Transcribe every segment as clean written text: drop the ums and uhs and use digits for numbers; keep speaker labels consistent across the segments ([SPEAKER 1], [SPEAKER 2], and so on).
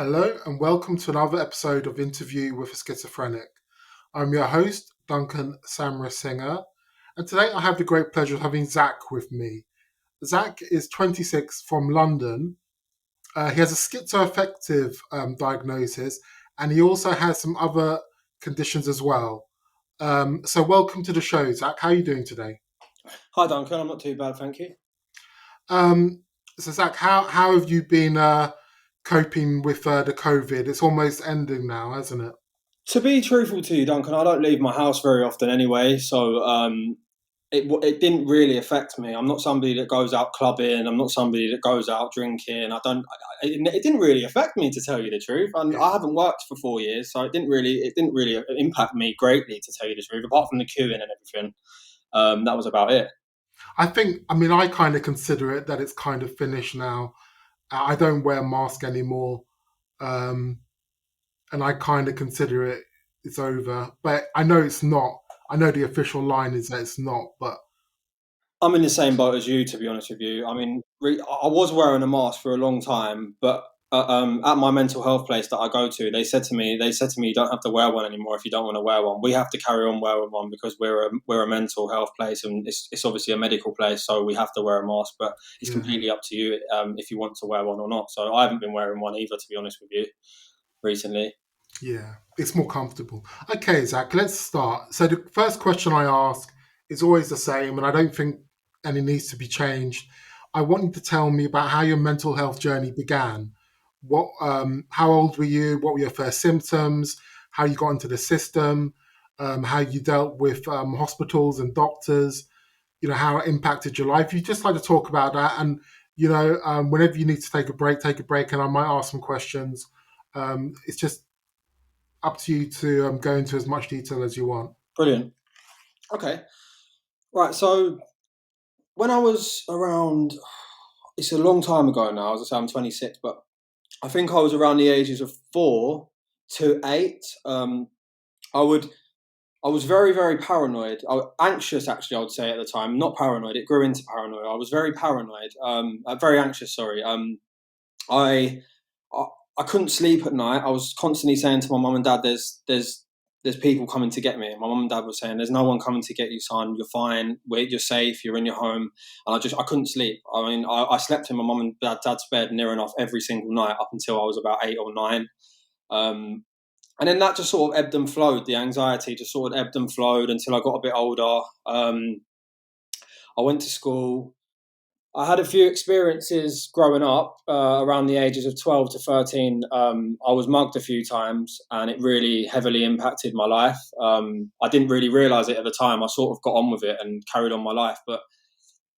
[SPEAKER 1] Hello and welcome to another episode of Interview with a Schizophrenic. I'm your host, Duncan Samrasinger, and today I have the great pleasure of having Zach with me. Zach is 26 from London. He has a schizoaffective diagnosis and he also has some other conditions as well. So welcome to the show, Zach. How are you doing today?
[SPEAKER 2] Hi, Duncan. I'm not too bad, thank you.
[SPEAKER 1] Um, so Zach, how have you been coping with the COVID? It's almost ending now, hasn't it?
[SPEAKER 2] To be truthful to you, Duncan, I don't leave my house very often anyway, so it didn't really affect me. I'm not somebody that goes out clubbing. I'm not somebody that goes out drinking. It didn't really affect me, to tell you the truth. And
[SPEAKER 1] Yeah.
[SPEAKER 2] I haven't worked for 4 years, so it didn't really impact me greatly, to tell you the truth. Apart from the queuing and everything, that was about it.
[SPEAKER 1] I kind of consider it that it's kind of finished now. I don't wear a mask anymore, um, and I kind of consider it's over. But I know it's not. I know the official line is that it's not. But
[SPEAKER 2] I'm in the same boat as you, to be honest with you. I mean, I was wearing a mask for a long time, but at my mental health place that I go to, they said to me, you don't have to wear one anymore if you don't want to wear one. We have to carry on wearing one because we're a mental health place, and it's obviously a medical place, so we have to wear a mask. But it's
[SPEAKER 1] yeah,
[SPEAKER 2] completely up to you if you want to wear one or not. So I haven't been wearing one either, to be honest with you, recently.
[SPEAKER 1] yeah, it's more comfortable. Okay, Zach, let's start. So the first question I ask is always the same, and I don't think any needs to be changed. I want you to tell me about how your mental health journey began. How old were you? What were your first symptoms? How you got into the system? How you dealt with hospitals and doctors? How it impacted your life. You just like to talk about that, and whenever you need to take a break, and I might ask some questions. It's just up to you to go into as much detail as you want.
[SPEAKER 2] Brilliant. Okay. Right. So when I was around, it's a long time ago now. As I say, I'm 26, but I think I was around the ages of 4 to 8. I would, I was very, very paranoid. Anxious, actually, I would say at the time. Not paranoid. It grew into paranoia. I was very paranoid. Very anxious. Sorry. I, I, I couldn't sleep at night. I was constantly saying to my mum and dad, "There's people coming to get me." My mum and dad were saying, "There's no one coming to get you, son. You're fine. You're safe. You're in your home." And I couldn't sleep. I mean, I slept in my mum and dad's bed near enough every single night up until I was about 8 or 9. Um, and then that just sort of ebbed and flowed. The anxiety just sort of ebbed and flowed until I got a bit older. I went to school. I had a few experiences growing up around the ages of 12 to 13. I was mugged a few times and it really heavily impacted my life. I didn't really realize it at the time. I sort of got on with it and carried on my life. But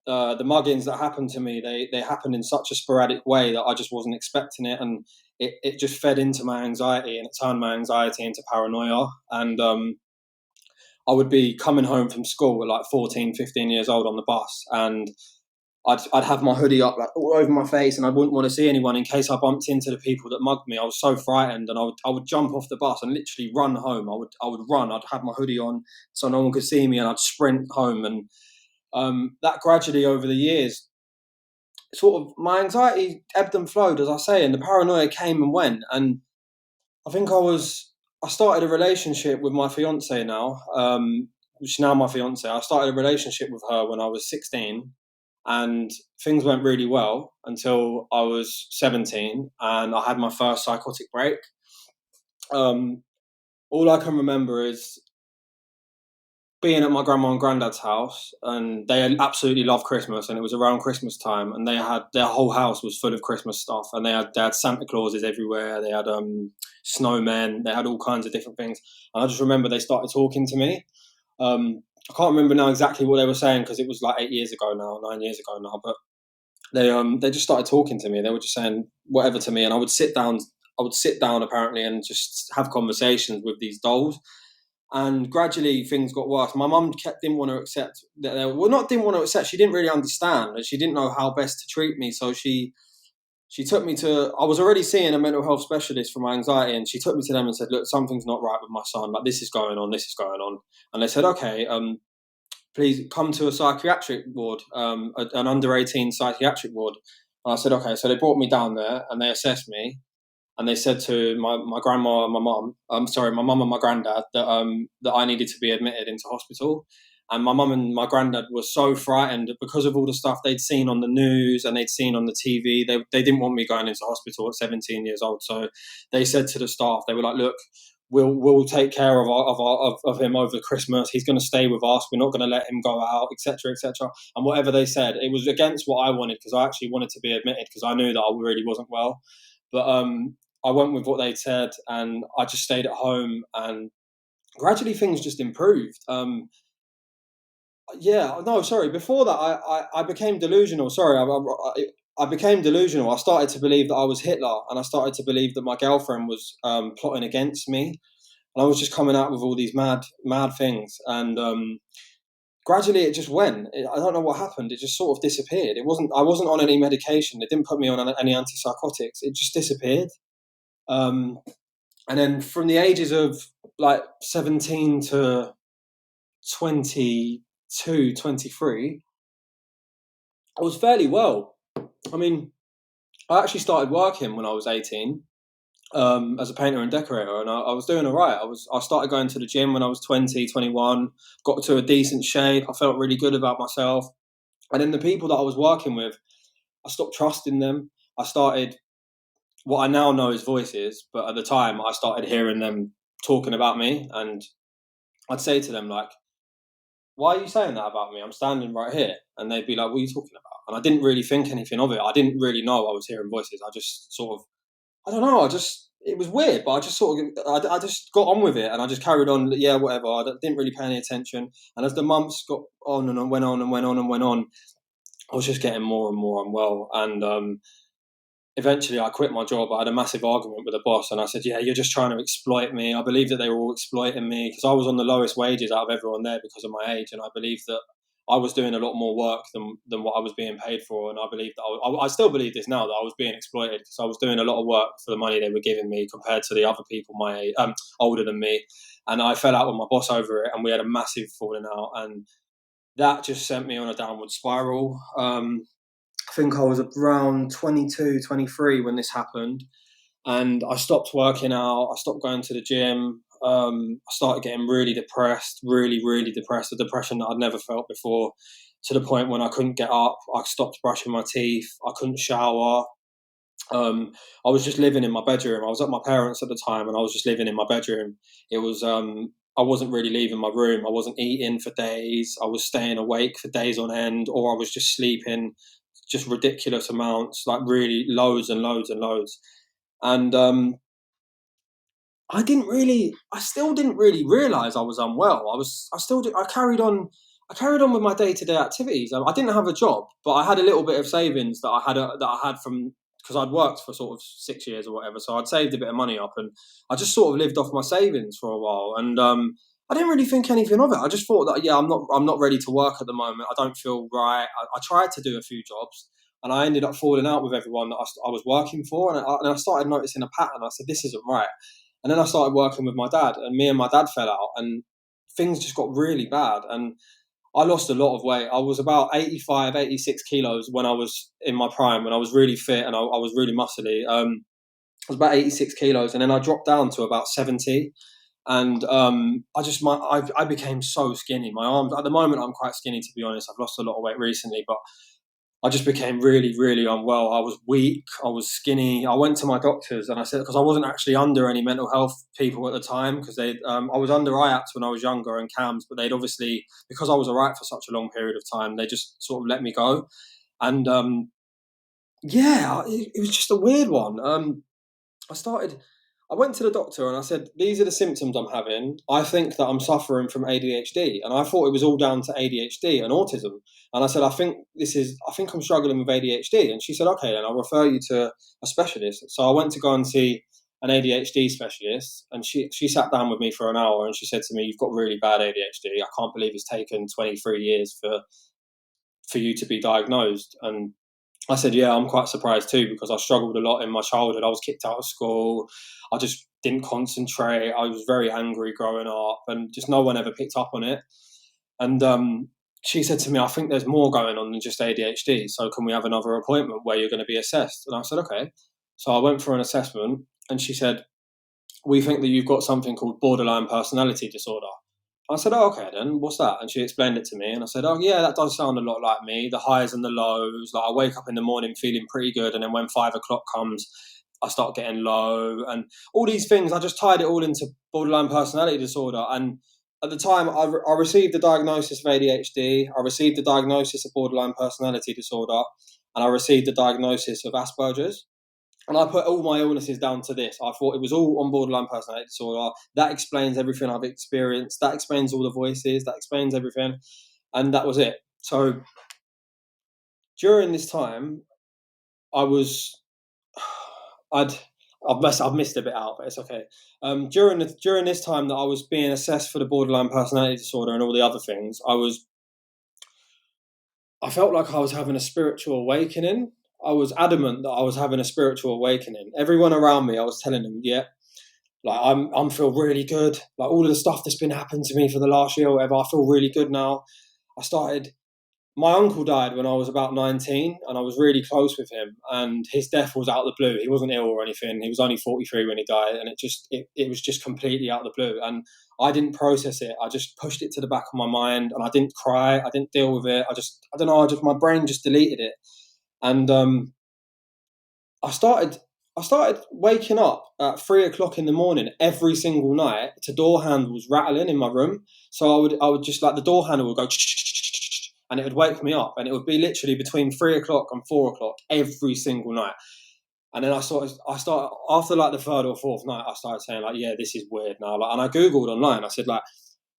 [SPEAKER 2] the muggings that happened to me, they happened in such a sporadic way that I just wasn't expecting it. And it just fed into my anxiety and it turned my anxiety into paranoia. And I would be coming home from school at like 14, 15 years old on the bus, and I'd have my hoodie up like all over my face, and I wouldn't want to see anyone in case I bumped into the people that mugged me. I was so frightened, and I would jump off the bus and literally run home. I would run. I'd have my hoodie on so no one could see me, and I'd sprint home. And that gradually over the years, sort of my anxiety ebbed and flowed, as I say, and the paranoia came and went. And I think I started a relationship with my fiance now, which is now my fiance. I started a relationship with her when I was 16, and things went really well until I was 17 and I had my first psychotic break. Um, all I can remember is being at my grandma and granddad's house, and they absolutely love Christmas, and it was around Christmas time, and they had their whole house was full of Christmas stuff, and they had Santa Clauses everywhere, they had snowmen, they had all kinds of different things, and I just remember they started talking to me. I can't remember now exactly what they were saying because it was like 8 years ago now, 9 years ago now, but they just started talking to me. They were just saying whatever to me, and I would sit down. I would sit down apparently and just have conversations with these dolls. And gradually things got worse. My mum didn't want to accept that. Well, not didn't want to accept. She didn't really understand, and she didn't know how best to treat me. So she took me to. I was already seeing a mental health specialist for my anxiety, and she took me to them and said, "Look, something's not right with my son. Like this is going on. This is going on." And they said, "Okay, please come to a psychiatric ward, an under 18 psychiatric ward." And I said, "Okay." So they brought me down there and they assessed me. and they said to my grandma and my mum, my mum and my granddad, that I needed to be admitted into hospital. And my mum and my granddad were so frightened because of all the stuff they'd seen on the news and they'd seen on the TV. They didn't want me going into hospital at 17 years old. So they said to the staff, they were like, look, we'll take care of him over Christmas. He's going to stay with us. We're not going to let him go out, etc., etc. And whatever they said, it was against what I wanted, because I actually wanted to be admitted because I knew that I really wasn't well. But I went with what they said, and I just stayed at home, and gradually things just improved. Before that, I became delusional. I became delusional. I started to believe that I was Hitler, and I started to believe that my girlfriend was plotting against me. And I was just coming out with all these mad things. And gradually it just went. I don't know what happened. It just sort of disappeared. I wasn't on any medication. They didn't put me on any antipsychotics. It just disappeared. And then from the ages of like 17 to 22, 23, I was fairly well. I mean, I actually started working when I was 18 as a painter and decorator, and I was doing all right. I started going to the gym when I was 20, 21, got to a decent shape. I felt really good about myself. And then the people that I was working with, I stopped trusting them. I started, what I now know as voices, but at the time I started hearing them talking about me, and I'd say to them, like, why are you saying that about me? I'm standing right here. And they'd be like, what are you talking about? And I didn't really think anything of it. I didn't really know I was hearing voices. I just sort of, I don't know, it was weird, but I just sort of, I just got on with it, and I just carried on, yeah, whatever. I didn't really pay any attention. And as the months got on and went on and went on and went on, I was just getting more and more unwell. And eventually I quit my job. I had a massive argument with the boss, and I said, yeah, you're just trying to exploit me. I believe that they were all exploiting me because I was on the lowest wages out of everyone there because of my age, and I believed that I was doing a lot more work than what I was being paid for. And I believe that I still believe this now, that I was being exploited because I was doing a lot of work for the money they were giving me compared to the other people my age, older than me. And I fell out with my boss over it, and we had a massive falling out, and that just sent me on a downward spiral. I think I was around 22, 23 when this happened, and I stopped working out. I stopped going to the gym. I started getting really depressed, really, really depressed, a depression that I'd never felt before, to the point when I couldn't get up. I stopped brushing my teeth. I couldn't shower. I was just living in my bedroom. I was at my parents' at the time, and I was just living in my bedroom. It was, I wasn't really leaving my room. I wasn't eating for days. I was staying awake for days on end, or I was just sleeping just ridiculous amounts, like really loads and loads and loads. And I still didn't really realize I was unwell. I carried on with my day-to-day activities. I didn't have a job, but I had a little bit of savings that I had from, because I'd worked for sort of 6 years or whatever. So I'd saved a bit of money up, and I just sort of lived off my savings for a while. And I didn't really think anything of it. I just thought that, yeah, I'm not ready to work at the moment. I don't feel right. I tried to do a few jobs, and I ended up falling out with everyone that I was working for. And I started noticing a pattern. I said, this isn't right. And then I started working with my dad, and me and my dad fell out, and things just got really bad. And I lost a lot of weight. I was about 85, 86 kilos when I was in my prime, when I was really fit and I was really muscly. I was about 86 kilos, and then I dropped down to about 70. And I became so skinny. My arms, at the moment, I'm quite skinny, to be honest. I've lost a lot of weight recently, but I just became really, really unwell. I was weak. I was skinny. I went to my doctors, and I said, because I wasn't actually under any mental health people at the time, because I was under IAPS when I was younger and CAMS, but they'd obviously, because I was all right for such a long period of time, they just sort of let me go. And it was just a weird one. I went to the doctor and I said, these are the symptoms I'm having. I think that I'm suffering from ADHD. And I thought it was all down to ADHD and autism. And I said, I think I'm struggling with ADHD. And she said, okay, then I'll refer you to a specialist. So I went to go and see an ADHD specialist, and she sat down with me for an hour, and she said to me, you've got really bad ADHD. I can't believe it's taken 23 years for you to be diagnosed. And I said, yeah, I'm quite surprised too, because I struggled a lot in my childhood. I was kicked out of school. I just didn't concentrate. I was very angry growing up, and just no one ever picked up on it. And she said to me, I think there's more going on than just ADHD. So can we have another appointment where you're going to be assessed? And I said, okay. So I went for an assessment, and she said, we think that you've got something called borderline personality disorder. I said, oh, okay then, what's that? And she explained it to me, and I said, oh yeah, that does sound a lot like me, the highs and the lows. Like, I wake up in the morning feeling pretty good, and then when 5 o'clock comes, I start getting low, and all these things. I just tied it all into borderline personality disorder. And at the time, I received the diagnosis of ADHD, I received the diagnosis of borderline personality disorder, and I received the diagnosis of Asperger's. And I put all my illnesses down to this. I thought it was all on borderline personality disorder. That explains everything I've experienced. That explains all the voices. That explains everything. And that was it. So during this time, I was, I've missed a bit out, but it's okay. During this time that I was being assessed for the borderline personality disorder and all the other things, I felt like I was having a spiritual awakening. I was adamant that I was having a spiritual awakening. Everyone around me, I was telling them, yeah, like I'm feel really good. Like, all of the stuff that's been happening to me for the last year or whatever, I feel really good now. My uncle died when I was about 19, and I was really close with him, and his death was out of the blue. He wasn't ill or anything. He was only 43 when he died, and it was just completely out of the blue. And I didn't process it. I just pushed it to the back of my mind, and I didn't cry. I didn't deal with it. I don't know, my brain just deleted it. And I started waking up at 3 o'clock in the morning every single night to door handles rattling in my room. So I would just, like, the door handle would go, and it would wake me up, and it would be literally between 3 o'clock and 4 o'clock every single night. And then I started after like the third or fourth night, I started saying, like, yeah, this is weird now. Like, and I Googled online, I said, like,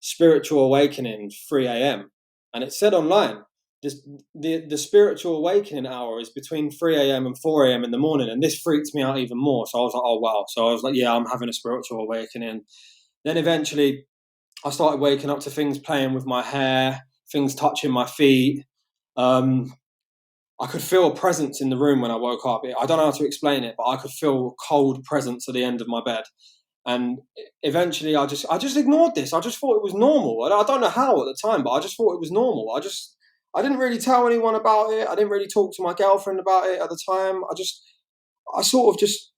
[SPEAKER 2] spiritual awakening 3 a.m. and it said online, the spiritual awakening hour is between 3 a.m. and 4 a.m. in the morning. And this freaked me out even more. So I was like, oh, wow. So I was like, yeah, I'm having a spiritual awakening. Then eventually I started waking up to things playing with my hair, things touching my feet. I could feel a presence in the room when I woke up. I don't know how to explain it, but I could feel a cold presence at the end of my bed. And eventually I just ignored this. I just thought it was normal. I don't know how at the time, but I just thought it was normal. I didn't really tell anyone about it. I didn't really talk to my girlfriend about it at the time. I sort of just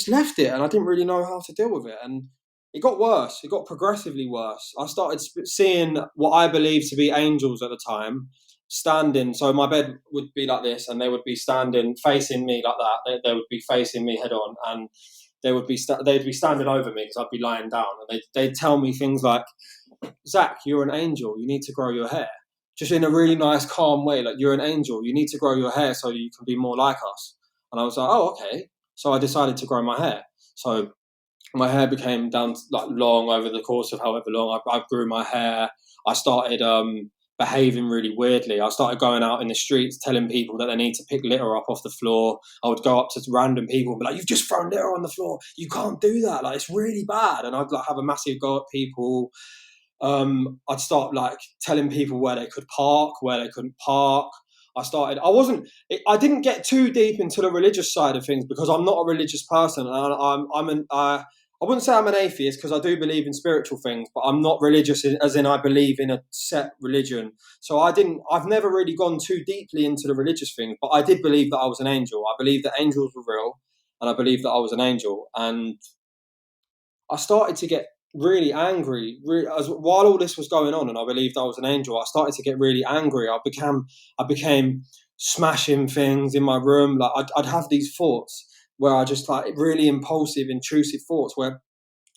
[SPEAKER 2] left it, and I didn't really know how to deal with it. And it got worse. It got progressively worse. I started seeing what I believed to be angels at the time standing. So my bed would be like this, and they would be standing facing me like that. They would be facing me head on, and they'd be standing over me because I'd be lying down, and they'd tell me things like, Zach, you're an angel. You need to grow your hair. Just in a really nice, calm way, like, you're an angel. You need to grow your hair so you can be more like us. And I was like, oh, okay. So I decided to grow my hair. So my hair became down to, like, long over the course of however long. I grew my hair. I started behaving really weirdly. I started going out in the streets telling people that they need to pick litter up off the floor. I would go up to random people and be like, you've just thrown litter on the floor. You can't do that. Like, it's really bad. And I'd, like, have a massive go at people. I'd start, like, telling people where they could park, where they couldn't park. I didn't get too deep into the religious side of things because I'm not a religious person. And I wouldn't say I'm an atheist because I do believe in spiritual things, but I'm not religious as in I believe in a set religion. So I've never really gone too deeply into the religious thing, but I did believe that I was an angel. I believe that angels were real, and I believe that I was an angel. And I started to get really angry while all this was going on, and I believed I was an angel. I started to get really angry. I became smashing things in my room. Like, I'd have these thoughts where I just, like, really impulsive, intrusive thoughts where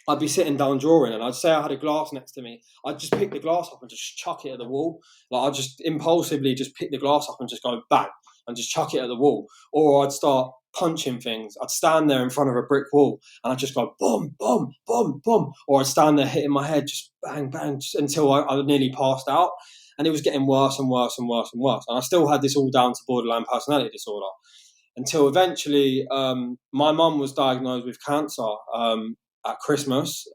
[SPEAKER 2] I'd be sitting down drawing, and I'd say I had a glass next to me. I'd just pick the glass up and just chuck it at the wall. Like, I'd just impulsively just pick the glass up and just go bang and just chuck it at the wall. Or I'd start punching things. I'd stand there in front of a brick wall and I'd just go boom, boom, boom, boom. Or I'd stand there hitting my head just bang, bang, just until I nearly passed out. And it was getting worse and worse and worse and worse. And I still had this all down to borderline personality disorder. Until eventually my mum was diagnosed with cancer at Christmas.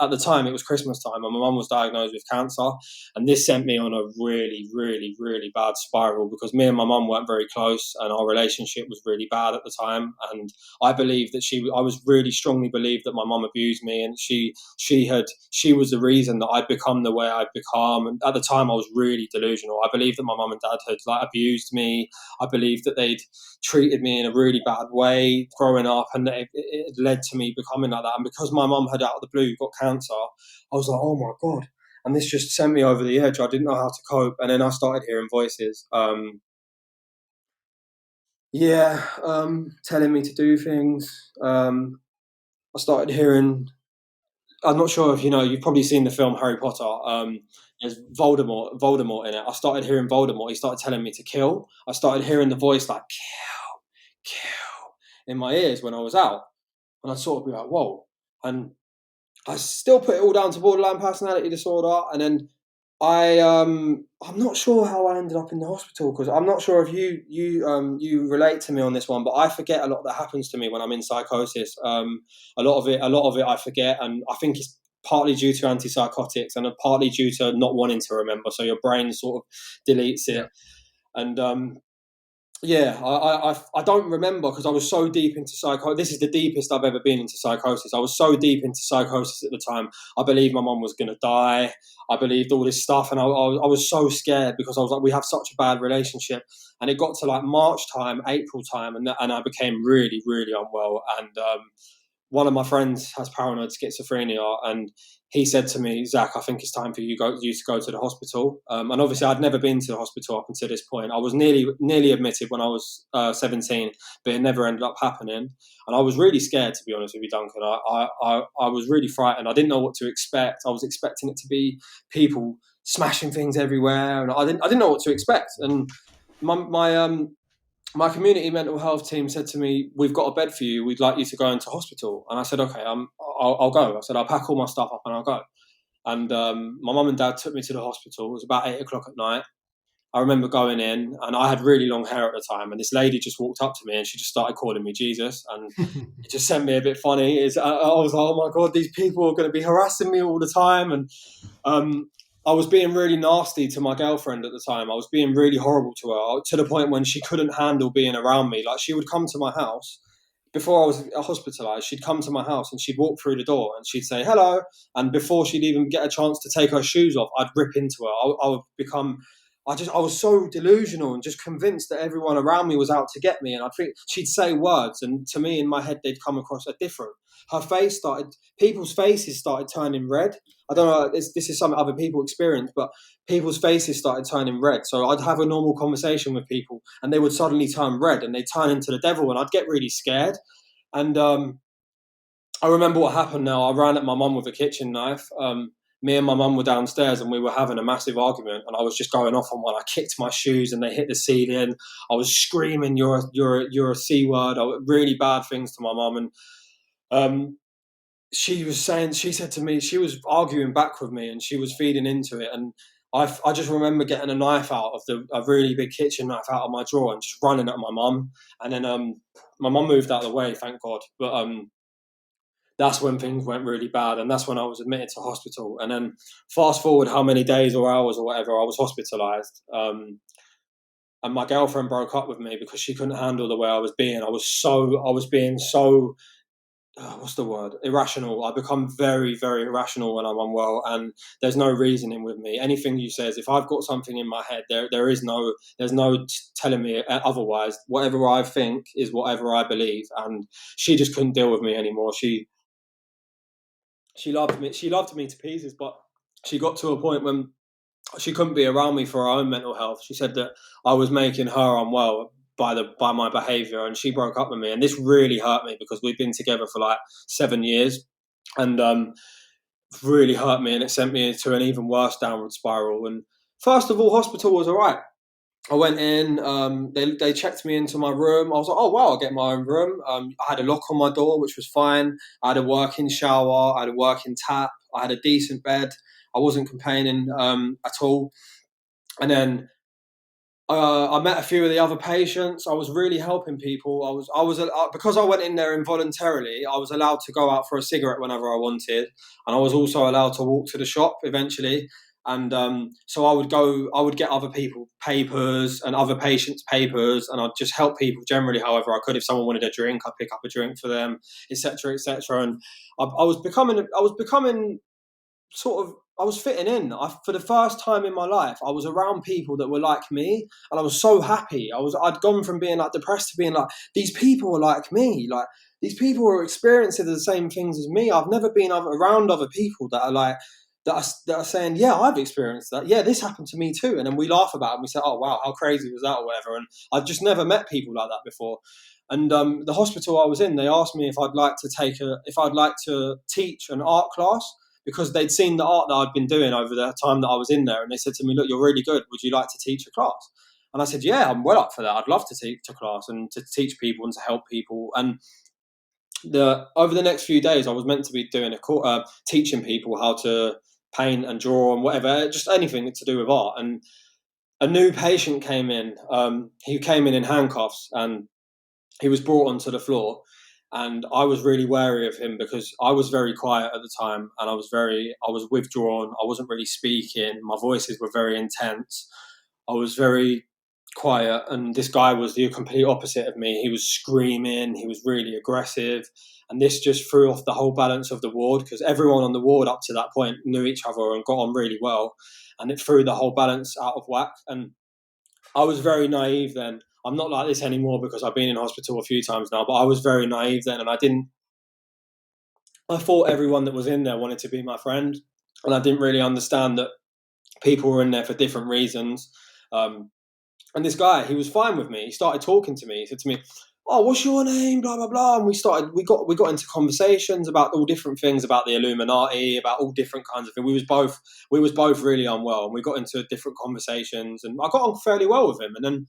[SPEAKER 2] At the time, it was Christmas time, and my mum was diagnosed with cancer, and this sent me on a really, really, really bad spiral because me and my mum weren't very close, and our relationship was really bad at the time. And I believed that I was really strongly believed that my mum abused me, and she was the reason that I'd become the way I'd become. And at the time, I was really delusional. I believed that my mum and dad had like abused me. I believed that they'd treated me in a really bad way growing up, and it led to me becoming like that. And because my mum had out of the blue got cancer, I was like, oh my God. And this just sent me over the edge. I didn't know how to cope. And then I started hearing voices, telling me to do things. I started hearing, I'm not sure if you know, you've probably seen the film Harry Potter. There's Voldemort in it. I started hearing Voldemort. He started telling me to kill. I started hearing the voice like, kill in my ears when I was out. And I'd sort of be like, whoa. And I still put it all down to borderline personality disorder. And then I'm not sure how I ended up in the hospital because I'm not sure if you relate to me on this one, but I forget a lot that happens to me when I'm in psychosis. A lot of it I forget, and I think it's partly due to antipsychotics and partly due to not wanting to remember. So your brain sort of deletes it,
[SPEAKER 1] Yeah.
[SPEAKER 2] and I don't remember because I was so deep into psychosis. This is the deepest I've ever been into psychosis. I was so deep into psychosis at the time. I believed my mum was going to die. I believed all this stuff, and I was so scared because I was like, we have such a bad relationship. And it got to like March time, April time, and I became really, really unwell. And one of my friends has paranoid schizophrenia, and he said to me, Zach, I think it's time for you to go to the hospital. And obviously, I'd never been to the hospital up until this point. I was nearly admitted when I was 17, but it never ended up happening. And I was really scared, to be honest with you, Duncan. I was really frightened. I didn't know what to expect. I was expecting it to be people smashing things everywhere, and I didn't know what to expect. And my community mental health team said to me, "We've got a bed for you. We'd like you to go into hospital." And I said, "Okay, I'll go." I said, "I'll pack all my stuff up and I'll go." And my mum and dad took me to the hospital. It was about 8 o'clock at night. I remember going in, and I had really long hair at the time. And this lady just walked up to me, and she just started calling me Jesus, and it just sent me a bit funny. I was like, "Oh my God, these people are going to be harassing me all the time." And um, I was being really nasty to my girlfriend at the time. I was being really horrible to her to the point when she couldn't handle being around me. Like she would come to my house before I was hospitalized. She'd come to my house and she'd walk through the door and she'd say hello. And before she'd even get a chance to take her shoes off, I'd rip into her. I would become. I was so delusional and just convinced that everyone around me was out to get me. And I think she'd say words, and to me in my head they'd come across as different. People's faces started turning red. I don't know, this is something other people experience, but people's faces started turning red. So I'd have a normal conversation with people and they would suddenly turn red and they'd turn into the devil, and I'd get really scared. And I remember what happened now. I ran at my mum with a kitchen knife. Me and my mum were downstairs and we were having a massive argument, and I was just going off on one. I kicked my shoes and they hit the ceiling. I was screaming, you're a C word, really bad things to my mum. And um, she said to me, she was arguing back with me and she was feeding into it. And I just remember getting a knife out of a really big kitchen knife out of my drawer and just running at my mum. And then my mum moved out of the way, thank God. But that's when things went really bad, and that's when I was admitted to hospital. And then fast forward how many days or hours or whatever, I was hospitalized. And my girlfriend broke up with me because she couldn't handle the way I was being. I was being so what's the word? Irrational. I become very, very irrational when I'm unwell, and there's no reasoning with me. Anything you say is, if I've got something in my head, there's no telling me otherwise. Whatever I think is whatever I believe, and she just couldn't deal with me anymore. She loved me. She loved me to pieces, but she got to a point when she couldn't be around me for her own mental health. She said that I was making her unwell by my behaviour, and she broke up with me. And this really hurt me because we've been together for like 7 years, and really hurt me, and it sent me into an even worse downward spiral. And first of all, hospital was all right. I went in. They checked me into my room. I was like, oh wow, I'll get my own room. I had a lock on my door, which was fine. I had a working shower. I had a working tap. I had a decent bed. I wasn't complaining at all. And then I met a few of the other patients. I was really helping people. Because I went in there involuntarily. I was allowed to go out for a cigarette whenever I wanted, and I was also allowed to walk to the shop eventually. And so I would get other people papers and other patients papers, and I'd just help people generally. However, I could, if someone wanted a drink, I'd pick up a drink for them, etc., etc. And I was becoming sort of I was fitting in. For the first time in my life, I was around people that were like me, and I was so happy. I'd gone from being like depressed to being like, these people are like me. Like, these people are experiencing the same things as me. I've never been around other people that are like that are saying, yeah, I've experienced that. Yeah, this happened to me too. And then we laugh about it and we say, oh wow, how crazy was that, or whatever. And I've just never met people like that before. And the hospital I was in, they asked me if I'd like to teach an art class, because they'd seen the art that I'd been doing over the time that I was in there. And they said to me, look, you're really good. Would you like to teach a class? And I said, yeah, I'm well up for that. I'd love to teach a class and to teach people and to help people. And over the next few days, I was meant to be doing teaching people how to paint and draw and whatever, just anything to do with art. And a new patient came in. He came in handcuffs, and he was brought onto the floor. And I was really wary of him because I was very quiet at the time, and I was withdrawn. I wasn't really speaking. My voices were very intense. I was very quiet, and this guy was the complete opposite of me. He was screaming. He was really aggressive, and this just threw off the whole balance of the ward, because everyone on the ward up to that point knew each other and got on really well, and it threw the whole balance out of whack. And I was very naive then. I'm not like this anymore because I've been in hospital a few times now, but I was very naive then, and I thought everyone that was in there wanted to be my friend, and I didn't really understand that people were in there for different reasons. And this guy, he was fine with me. He started talking to me. He said to me, "Oh, what's your name?" Blah blah blah. And we got into conversations about all different things, about the Illuminati, about all different kinds of things. We was both really unwell, and we got into different conversations, and I got on fairly well with him. And then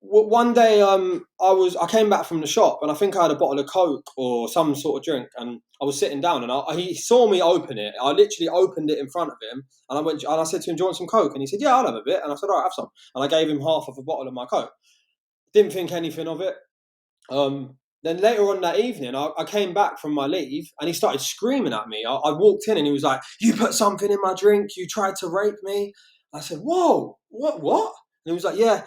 [SPEAKER 2] one day, I came back from the shop, and I think I had a bottle of Coke or some sort of drink, and I was sitting down, and he saw me open it. I literally opened it in front of him, and I said to him, "Do you want some Coke?" And he said, "Yeah, I'll have a bit." And I said, "All right, have some." And I gave him half of a bottle of my Coke. Didn't think anything of it. Then later on that evening, I came back from my leave, and he started screaming at me. I walked in, and he was like, "You put something in my drink. You tried to rape me." I said, "Whoa, what?" And he was like, "Yeah,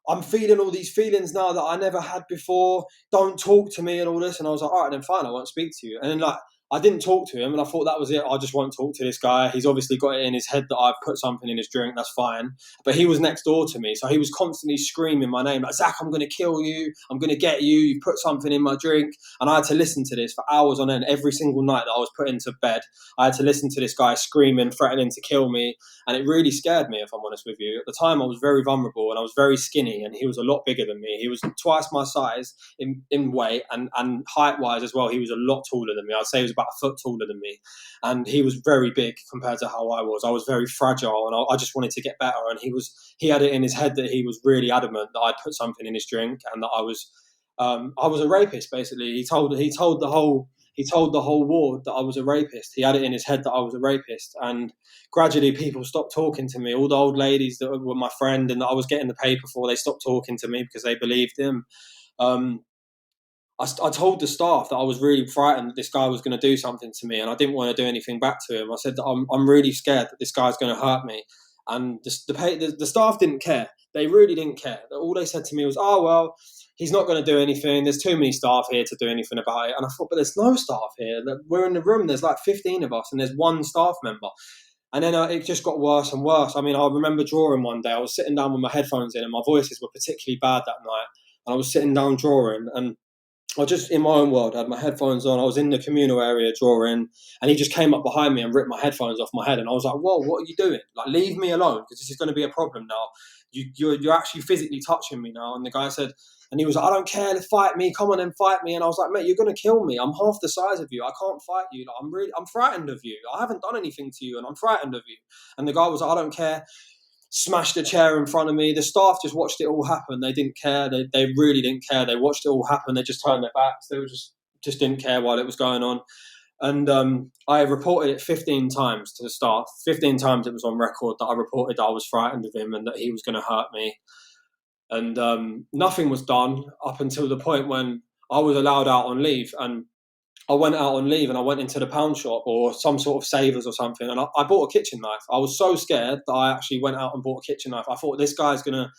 [SPEAKER 2] I'm feeling all these feelings now that I never had before. Don't talk to me and all this." And I was like, "All right, then fine, I won't speak to you." And then I didn't talk to him, and I thought that was it. I just won't talk to this guy. He's obviously got it in his head that I've put something in his drink. That's fine. But he was next door to me, so he was constantly screaming my name, like, "Zach, I'm going to kill you. I'm going to get you. You put something in my drink." And I had to listen to this for hours on end. Every single night that I was put into bed, I had to listen to this guy screaming, threatening to kill me. And it really scared me, if I'm honest with you. At the time, I was very vulnerable, and I was very skinny, and he was a lot bigger than me. He was twice my size in weight, and height-wise as well. He was a lot taller than me. I'd say he was about a foot taller than me. And he was very big compared to how I was. I was very fragile, and I just wanted to get better. And he had it in his head that he was really adamant that I'd put something in his drink, and that I was a rapist. Basically, he told the whole ward that I was a rapist. He had it in his head that I was a rapist. And gradually people stopped talking to me. All the old ladies that were my friend and that I was getting the paper for, they stopped talking to me because they believed him. I told the staff that I was really frightened that this guy was going to do something to me, and I didn't want to do anything back to him. I said that I'm really scared that this guy's going to hurt me. And the staff didn't care. They really didn't care. All they said to me was, "Oh, well, he's not going to do anything. There's too many staff here to do anything about it." And I thought, but there's no staff here. We're in the room. There's like 15 of us, and there's one staff member. And then it just got worse and worse. I mean, I remember drawing one day. I was sitting down with my headphones in, and my voices were particularly bad that night. And I was sitting down drawing, and I was just in my own world. I had my headphones on. I was in the communal area drawing, and he just came up behind me and ripped my headphones off my head. And I was like, "Whoa, what are you doing? Like, leave me alone, because this is going to be a problem now. You're actually physically touching me now." And the guy said, and he was like, "I don't care. Fight me. Come on and fight me." And I was like, "Mate, you're going to kill me. I'm half the size of you. I can't fight you. Like, I'm frightened of you. I haven't done anything to you, and I'm frightened of you." And the guy was like, "I don't care." Smashed a chair in front of me. The staff just watched it all happen. They didn't care. They really didn't care. They watched it all happen. They just turned their backs. They were just didn't care while it was going on. And I reported it 15 times to the staff. 15 times it was on record that I reported that I was frightened of him and that he was going to hurt me. And nothing was done up until the point when I was allowed out on leave. And I went out on leave and I went into the pound shop or some sort of Savers or something, and I bought a kitchen knife. I was so scared that I actually went out and bought a kitchen knife. I thought this guy's gonna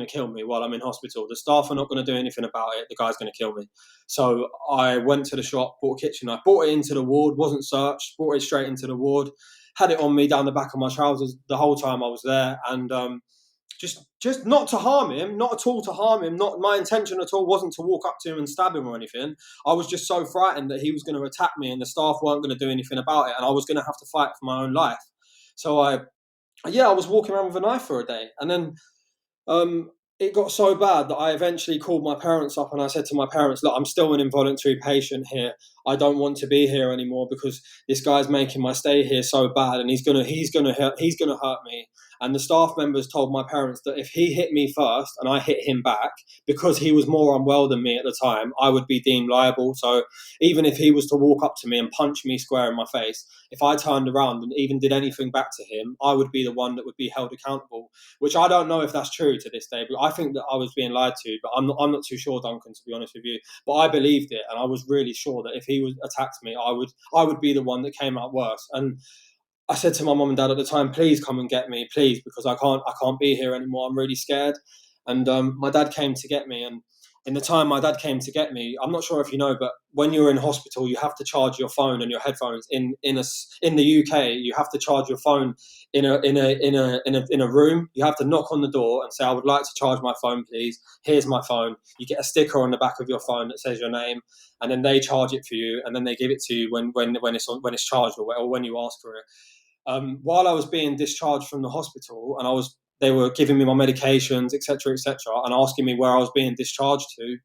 [SPEAKER 2] kill me while I'm in hospital. The staff are not gonna do anything about it. The guy's gonna kill me. So I went to the shop, bought a kitchen knife, brought it into the ward, wasn't searched, brought it straight into the ward, had it on me down the back of my trousers the whole time I was there, and just not to harm him, not at all to harm him. Not my intention at all wasn't to walk up to him and stab him or anything. I was just so frightened that he was going to attack me and the staff weren't going to do anything about it, and I was going to have to fight for my own life. So I was walking around with a knife for a day, and then it got so bad that I eventually called my parents up and I said to my parents, look, I'm still an involuntary patient here. I don't want to be here anymore because this guy's making my stay here so bad, and he's gonna hurt me. And the staff members told my parents that if he hit me first and I hit him back, because he was more unwell than me at the time, I would be deemed liable. So even if he was to walk up to me and punch me square in my face, if I turned around and even did anything back to him, I would be the one that would be held accountable, which I don't know if that's true to this day, but I think that I was being lied to, but I'm not too sure, Duncan, to be honest with you. But I believed it, and I was really sure that if he was attacked me, I would be the one that came out worse. And I said to my mum and dad at the time, please come and get me, please, because I can't be here anymore. I'm really scared. And my dad came to get me, and in the time my dad came to get me, I'm not sure if you know, but when you're in hospital, you have to charge your phone and your headphones. In the UK, you have to charge your phone in a room. You have to knock on the door and say, I would like to charge my phone, please. Here's my phone. You get a sticker on the back of your phone that says your name, and then they charge it for you, and then they give it to you when it's charged, or when you ask for it. While I was being discharged from the hospital, and they were giving me my medications, etc., and asking me where I was being discharged to,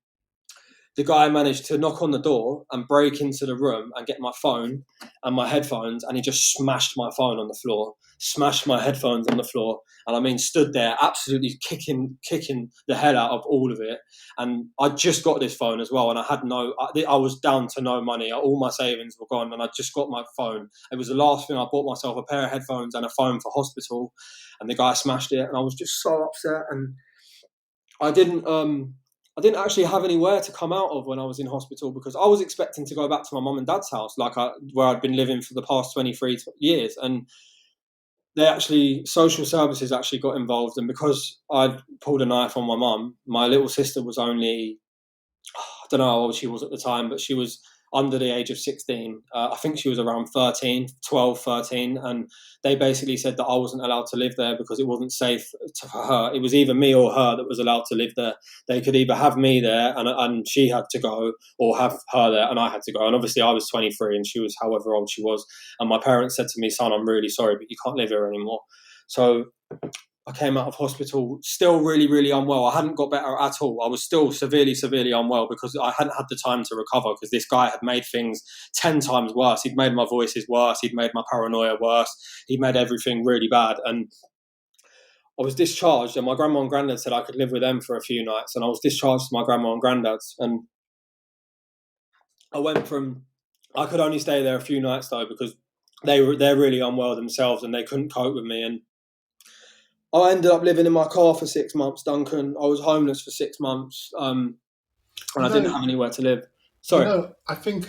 [SPEAKER 2] the guy managed to knock on the door and break into the room and get my phone and my headphones, and he just smashed my phone on the floor, smashed my headphones on the floor, and I mean stood there absolutely kicking the hell out of all of it. And I just got this phone as well, and I was down to no money. All my savings were gone, and I just got my phone. It was the last thing. I bought myself a pair of headphones and a phone for hospital, and the guy smashed it, and I was just so upset. And I didn't actually have anywhere to come out of when I was in hospital, because I was expecting to go back to my mum and dad's house, where I'd been living for the past 23 years. And social services actually got involved. And because I'd pulled a knife on my mum, my little sister was only, I don't know how old she was at the time, but she was under the age of 16. I think she was around 12, 13. And they basically said that I wasn't allowed to live there because it wasn't safe for her. It was either me or her that was allowed to live there. They could either have me there and she had to go, or have her there and I had to go. And obviously I was 23 and she was however old she was. And my parents said to me, son, I'm really sorry, but you can't live here anymore. So I came out of hospital still really, really unwell. I hadn't got better at all. I was still severely, severely unwell because I hadn't had the time to recover, because this guy had made things 10 times worse. He'd made my voices worse. He'd made my paranoia worse. He'd made everything really bad. And I was discharged, and my grandma and granddad said I could live with them for a few nights. And I was discharged to my grandma and granddad's. And I could only stay there a few nights though, because they're really unwell themselves and they couldn't cope with me. And I ended up living in my car for 6 months, Duncan. I was homeless for 6 months, and I didn't have anywhere to live. Sorry.
[SPEAKER 1] I think,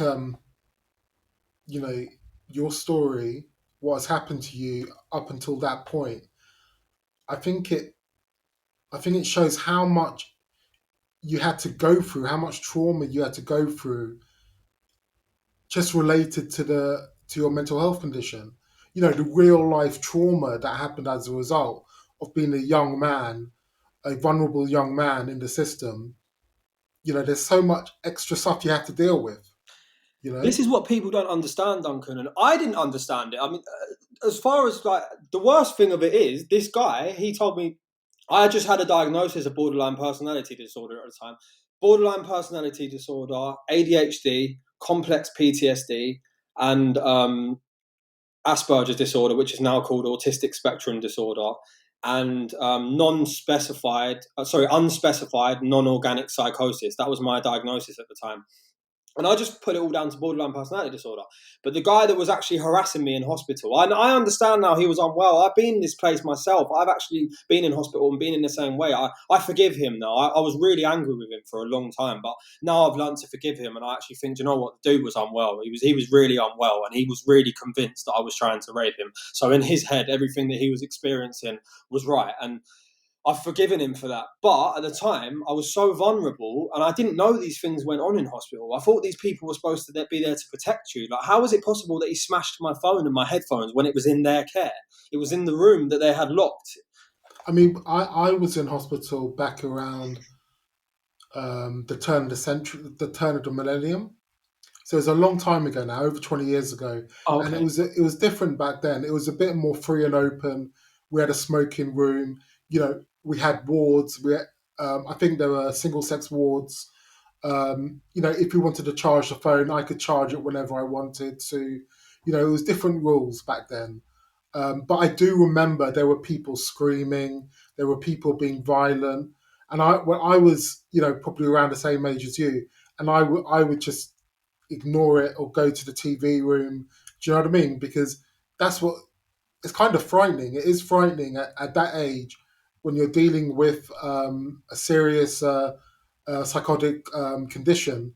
[SPEAKER 1] your story, what has happened to you up until that point, I think it shows how much you had to go through, how much trauma you had to go through, just related to your mental health condition. The real life trauma that happened as a result of being a vulnerable young man in the system. There's so much extra stuff you have to deal with.
[SPEAKER 2] This is what people don't understand, Duncan, and I didn't understand it. I mean, as far as the worst thing of it is, this guy, he told me I just had a diagnosis of borderline personality disorder at the time. Borderline personality disorder, ADHD, complex PTSD, and Asperger's disorder, which is now called autistic spectrum disorder, and unspecified non-organic psychosis. That was my diagnosis at the time. And I just put it all down to borderline personality disorder. But the guy that was actually harassing me in hospital, I understand now he was unwell. I've been in this place myself. I've actually been in hospital and been in the same way. I forgive him now. I was really angry with him for a long time, but now I've learned to forgive him. And I actually think, you know what, the dude was unwell. He was really unwell, and he was really convinced that I was trying to rape him. So in his head, everything that he was experiencing was right. And I've forgiven him for that. But at the time, I was so vulnerable and I didn't know these things went on in hospital. I thought these people were supposed to be there to protect you. Like, how is it possible that he smashed my phone and my headphones when it was in their care? It was in the room that they had locked.
[SPEAKER 1] I mean, I was in hospital back around the turn of the century, the turn of the millennium. So it was a long time ago now, over 20 years ago,
[SPEAKER 2] Oh,
[SPEAKER 1] and
[SPEAKER 2] okay.
[SPEAKER 1] it was different back then. It was a bit more free and open. We had a smoking room. You know, we had wards. I think there were single sex wards. You know, if you wanted to charge the phone, I could charge it whenever I wanted to. You know, it was different rules back then. But I do remember there were people screaming, there were people being violent, and when I was, you know, probably around the same age as you, and I would just ignore it or go to the TV room. Do you know what I mean? Because that's what it's kind of frightening. It is frightening at that age when you're dealing with a serious psychotic condition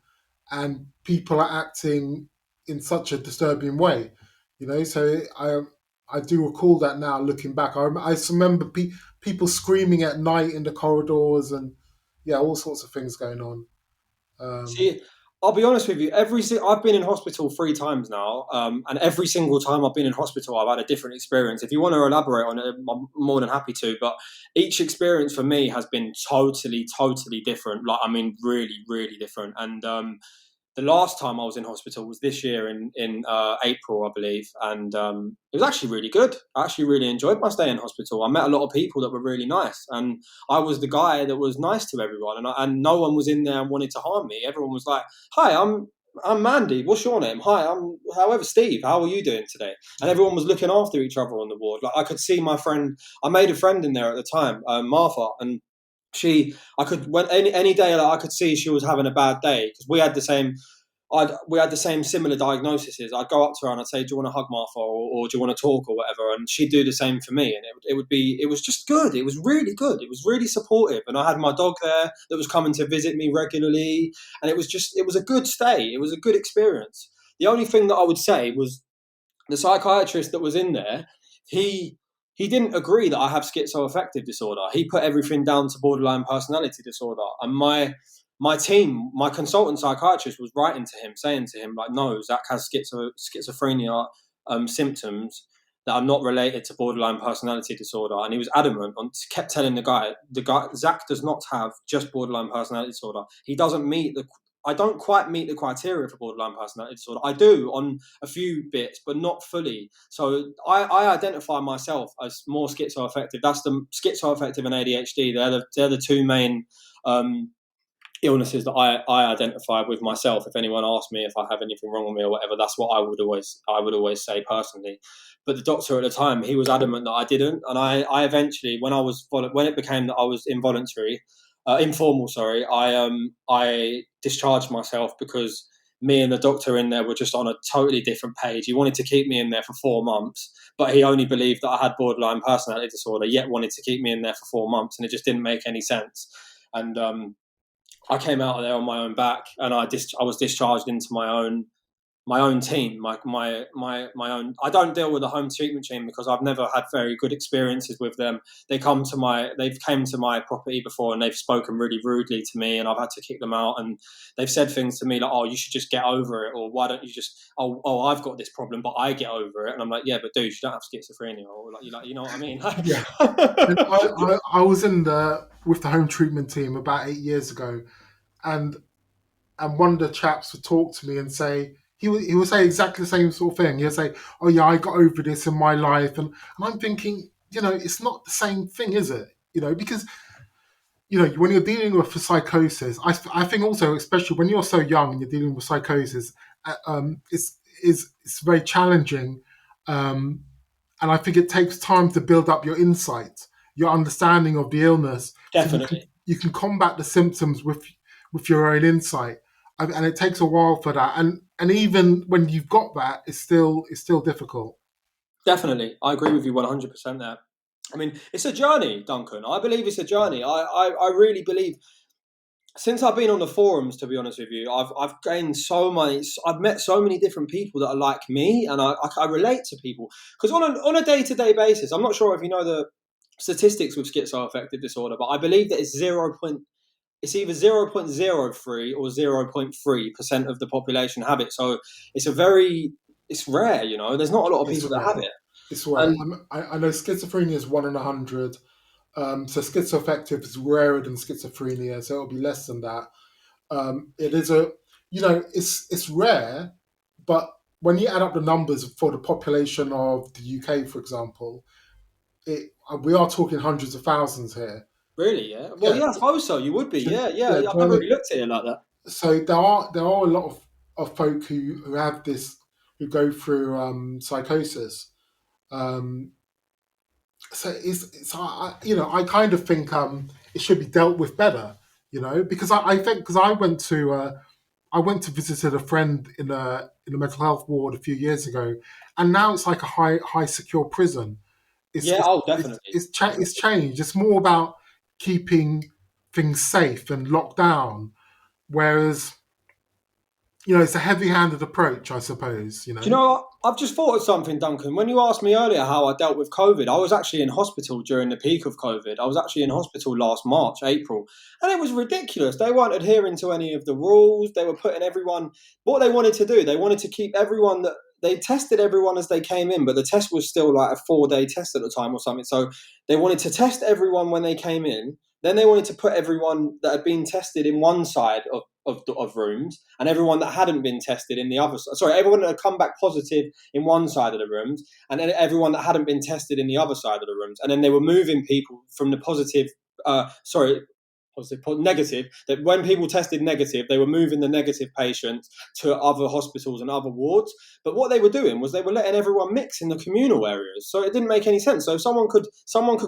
[SPEAKER 1] and people are acting in such a disturbing way. You know, so I do recall that now looking back. I just remember people screaming at night in the corridors and yeah, all sorts of things going on. Um,
[SPEAKER 2] See, I'll be honest with you. I've been in hospital 3 times now, and every single time I've been in hospital, I've had a different experience. If you want to elaborate on it, I'm more than happy to. But each experience for me has been totally, totally different. Like, I mean, really, really different. And the last time I was in hospital was this year in April, I believe, and it was actually really good. I actually really enjoyed my stay in hospital. I met a lot of people that were really nice, and I was the guy that was nice to everyone, and no one was in there and wanted to harm me. Everyone was like, "Hi, I'm Mandy. What's your name? Hi, I'm however Steve. How are you doing today?" And everyone was looking after each other on the ward. Like, I could see my friend. I made a friend in there at the time, Martha, and I could when any day that I could see she was having a bad day because we had the same similar diagnoses. I'd go up to her and I'd say, "Do you want to hug Martha, or do you want to talk, or whatever?" And she'd do the same for me, and it was just good. It was really good. It was really supportive, and I had my dog there that was coming to visit me regularly, and it was a good stay. It was a good experience. The only thing that I would say was the psychiatrist that was in there, he he didn't agree that I have schizoaffective disorder. He put everything down to borderline personality disorder. And my team, my consultant psychiatrist was writing to him, saying to him, like, no, Zach has schizophrenia symptoms that are not related to borderline personality disorder. And he was adamant and kept telling the guy, Zach does not have just borderline personality disorder. He doesn't meet the I don't quite meet the criteria for borderline personality disorder. I do on a few bits, but not fully. So I identify myself as more schizoaffective. That's the schizoaffective and ADHD. They're the two main illnesses that I identify with myself. If anyone asks me if I have anything wrong with me or whatever, that's what I would always say personally. But the doctor at the time, he was adamant that I didn't, and I eventually, when it became that I was informal, sorry, I discharged myself because me and the doctor in there were just on a totally different page. He wanted to keep me in there for 4 months, but he only believed that I had borderline personality disorder, yet wanted to keep me in there for 4 months, and it just didn't make any sense. And I came out of there on my own back, and I was discharged into my own team, my own. I don't deal with the home treatment team because I've never had very good experiences with them. They've came to my property before and they've spoken really rudely to me, and I've had to kick them out. And they've said things to me like, "Oh, you should just get over it," or "Why don't you just I've got this problem, but I get over it." And I'm like, "Yeah, but dude, you don't have schizophrenia," or you know what I mean?
[SPEAKER 1] yeah, I was in the with the home treatment team about 8 years ago, and one of the chaps would talk to me and say he would say exactly the same sort of thing. He'd say, "Oh yeah, I got over this in my life," and I'm thinking, you know, it's not the same thing, is it? You know, because you know when you're dealing with psychosis, I think also especially when you're so young and you're dealing with psychosis, it's very challenging, um, and I think it takes time to build up your insight, your understanding of the illness, so
[SPEAKER 2] Definitely.
[SPEAKER 1] you can combat the symptoms with your own insight. and it takes a while for that. And even when you've got that, it's still difficult.
[SPEAKER 2] Definitely, I agree with you 100% there. I mean, it's a journey, Duncan. I believe it's a journey. I really believe since I've been on the forums, to be honest with you, I've gained so much. I've met so many different people that are like me, and I relate to people because on a day to day basis, I'm not sure if you know the statistics with schizoaffective disorder, but I believe that it's either 0.03 or 0.3% of the population have it. So it's it's rare. There's not a lot of
[SPEAKER 1] It's
[SPEAKER 2] people that have
[SPEAKER 1] rare.
[SPEAKER 2] it,
[SPEAKER 1] It's rare.
[SPEAKER 2] and
[SPEAKER 1] I know schizophrenia is 1 in 100. So schizoaffective is rarer than schizophrenia, so it'll be less than that. It is it's rare, but when you add up the numbers for the population of the UK, for example, we are talking hundreds of thousands here.
[SPEAKER 2] really, yeah. Well,
[SPEAKER 1] Yeah,
[SPEAKER 2] yeah, I suppose so. You would be,
[SPEAKER 1] do,
[SPEAKER 2] yeah, yeah.
[SPEAKER 1] yeah. Do you
[SPEAKER 2] I've
[SPEAKER 1] know
[SPEAKER 2] never
[SPEAKER 1] what I mean?
[SPEAKER 2] really looked at it like that.
[SPEAKER 1] So there are a lot of folk who have this, who go through psychosis. Um, so I kind of think it should be dealt with better, because I think, because I went to visit a friend in a mental health ward a few years ago, and now it's like a high secure prison. It's
[SPEAKER 2] Yeah,
[SPEAKER 1] it's
[SPEAKER 2] oh,
[SPEAKER 1] it's
[SPEAKER 2] definitely,
[SPEAKER 1] it's
[SPEAKER 2] definitely.
[SPEAKER 1] changed. It's more about keeping things safe and locked down, whereas it's a heavy-handed approach, I suppose.
[SPEAKER 2] Do you know what? I've just thought of something, Duncan. When you asked me earlier how I dealt with COVID, I was actually in hospital during the peak of COVID. I was actually in hospital last March, April, and it was ridiculous. They weren't adhering to any of the rules. They were putting everyone, what they wanted to do, they wanted to keep everyone that they tested everyone as they came in, but the test was still like a 4 day test at the time or something. So they wanted to test everyone when they came in. Then they wanted to put everyone that had been tested in one side of rooms and everyone that hadn't been tested in the other side. Sorry, everyone that had come back positive in one side of the rooms and then everyone that hadn't been tested in the other side of the rooms. And then they were moving people from the negative, that when people tested negative, they were moving the negative patients to other hospitals and other wards. But what they were doing was they were letting everyone mix in the communal areas, so it didn't make any sense. So someone could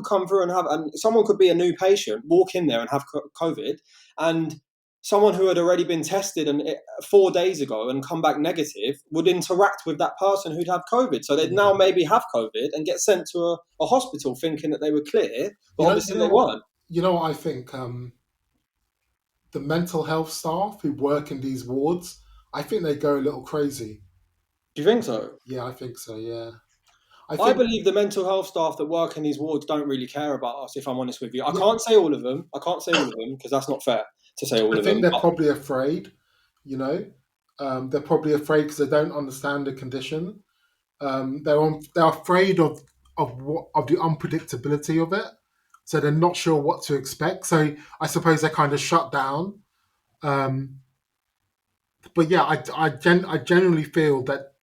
[SPEAKER 2] come through and someone could be a new patient, walk in there and have COVID, and someone who had already been tested 4 days ago and come back negative would interact with that person who'd have COVID. So they'd now
[SPEAKER 1] Yeah.
[SPEAKER 2] maybe have COVID and get sent to a hospital thinking that they were clear, but
[SPEAKER 1] You know, you
[SPEAKER 2] obviously
[SPEAKER 1] know
[SPEAKER 2] they
[SPEAKER 1] what,
[SPEAKER 2] weren't.
[SPEAKER 1] I think the mental health staff who work in these wards, I think they go a little crazy.
[SPEAKER 2] Do you think so?
[SPEAKER 1] Yeah, I think so. Yeah, I
[SPEAKER 2] I
[SPEAKER 1] think
[SPEAKER 2] believe the mental health staff that work in these wards don't really care about us, if I'm honest with you. I
[SPEAKER 1] yeah,
[SPEAKER 2] can't say all of them. I can't say all of them because that's not fair to say all
[SPEAKER 1] I
[SPEAKER 2] of
[SPEAKER 1] think
[SPEAKER 2] them.
[SPEAKER 1] they're
[SPEAKER 2] But
[SPEAKER 1] probably afraid. You know, they're probably afraid because they don't understand the condition. They're afraid of the unpredictability of it, so they're not sure what to expect. So I suppose they're kind of shut down. Um, but yeah, I generally feel that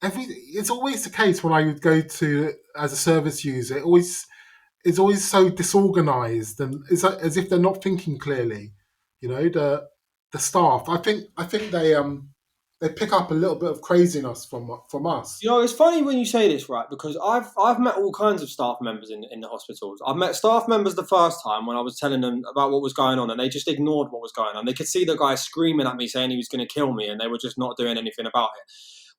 [SPEAKER 1] it's always the case when I would go to as a service user. It's always so disorganized, and it's like, as if they're not thinking clearly. The staff. I think they pick up a little bit of craziness from us.
[SPEAKER 2] it's funny when you say this, right? Because I've met all kinds of staff members in the hospitals. I've met staff members the first time when I was telling them about what was going on, and they just ignored what was going on. They could see the guy screaming at me saying he was going to kill me, and they were just not doing anything about it.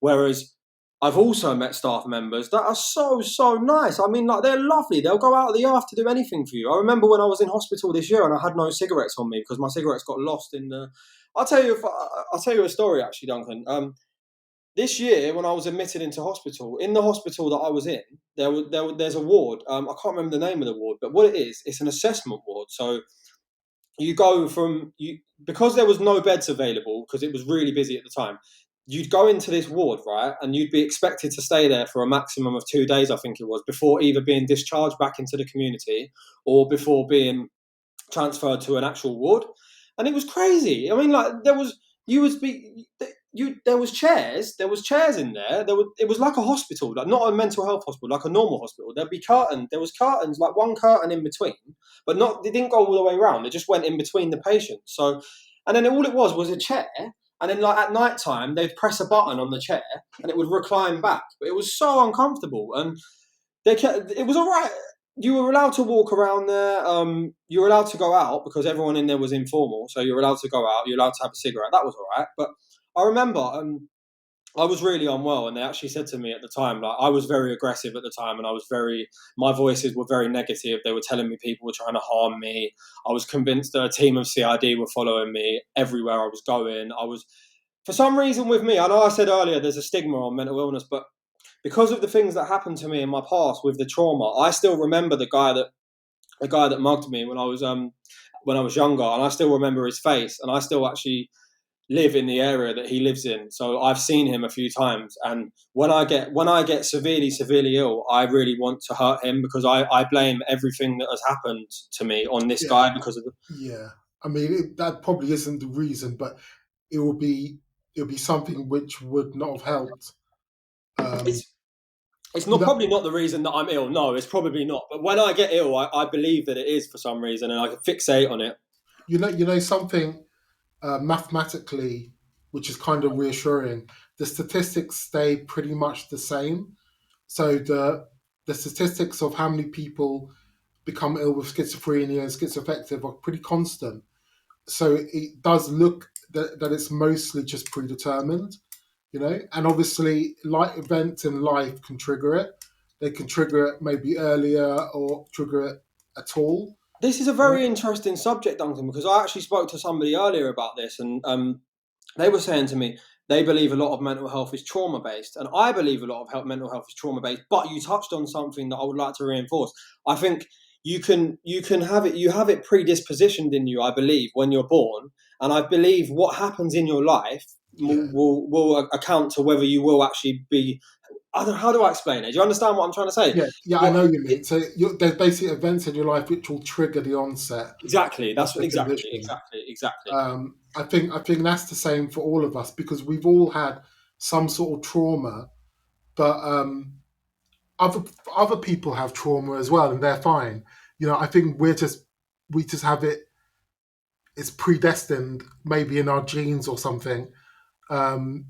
[SPEAKER 2] Whereas I've also met staff members that are so nice. I mean, like they're lovely. They'll go out of the earth to do anything for you. I remember when I was in hospital this year and I had no cigarettes on me because my cigarettes got lost in the. I'll tell you a story actually, Duncan. This year, when I was admitted into hospital, in the hospital that I was in, there's a ward. I can't remember the name of the ward, but what it is, it's an assessment ward. So you go from you because there was no beds available because it was really busy at the time. You'd go into this ward, right, and you'd be expected to stay there for a maximum of 2 days, I think it was, before either being discharged back into the community or before being transferred to an actual ward, and it was crazy. I mean, like there was you was be you there was chairs in there. It was like a hospital, like not a mental health hospital, like a normal hospital. There was curtains, like one curtain in between, but not they didn't go all the way around. It just went in between the patients. So, and then all it was a chair. And then, like at night time, they'd press a button on the chair and it would recline back. But it was so uncomfortable, and it was all right. you were allowed to walk around there. You were allowed to go out because everyone in there was informal. So you were allowed to go out. You're allowed to have a cigarette. That was all right. But I remember I was really unwell, and they actually said to me at the time, like I was very aggressive at the time, and my voices were very negative. They were telling me people were trying to harm me. I was convinced that a team of CID were following me everywhere I was going. For some reason, with me, I know I said earlier there's a stigma on mental illness, but because of the things that happened to me in my past with the trauma, I still remember the guy that mugged me when I was younger, and I still remember his face, and I still actually live in the area that he lives in. So I've seen him a few times, and when I get severely ill, I really want to hurt him because I blame everything that has happened to me on this
[SPEAKER 1] Yeah,
[SPEAKER 2] guy because of the,
[SPEAKER 1] yeah. I mean, that probably isn't the reason, but it will be something which would not have helped. Um,
[SPEAKER 2] it's it's
[SPEAKER 1] you
[SPEAKER 2] not
[SPEAKER 1] know,
[SPEAKER 2] probably not the reason that I'm ill. No, it's probably not. But when I get ill, I believe that it is for some reason, and I can fixate on it.
[SPEAKER 1] something mathematically, which is kind of reassuring. The statistics stay pretty much the same. So the statistics of how many people become ill with schizophrenia and schizoaffective are pretty constant. So it does look that it's mostly just predetermined, and obviously light events in life can trigger it. They can trigger it maybe earlier or trigger it at all.
[SPEAKER 2] This is a
[SPEAKER 1] you know
[SPEAKER 2] very interesting subject, Duncan, because I actually spoke to somebody earlier about this, and they were saying to me they believe a lot of mental health is trauma based, and I believe a lot of mental health is trauma based. But you touched on something that I would like to reinforce. I think you have it predispositioned in you. I believe when you're born, and I believe what happens in your life
[SPEAKER 1] yeah,
[SPEAKER 2] will account to whether you will actually be. I don't, how do I explain it? Do you understand what I'm trying to say?
[SPEAKER 1] yeah, I
[SPEAKER 2] What
[SPEAKER 1] know you mean. So there's basically events in your life which will trigger the onset
[SPEAKER 2] exactly?
[SPEAKER 1] of
[SPEAKER 2] That's what
[SPEAKER 1] the condition.
[SPEAKER 2] exactly.
[SPEAKER 1] I think that's the same for all of us because we've all had some sort of trauma, but other other people have trauma as well, and they're fine. I think we just have it. It's predestined, maybe in our genes or something, um,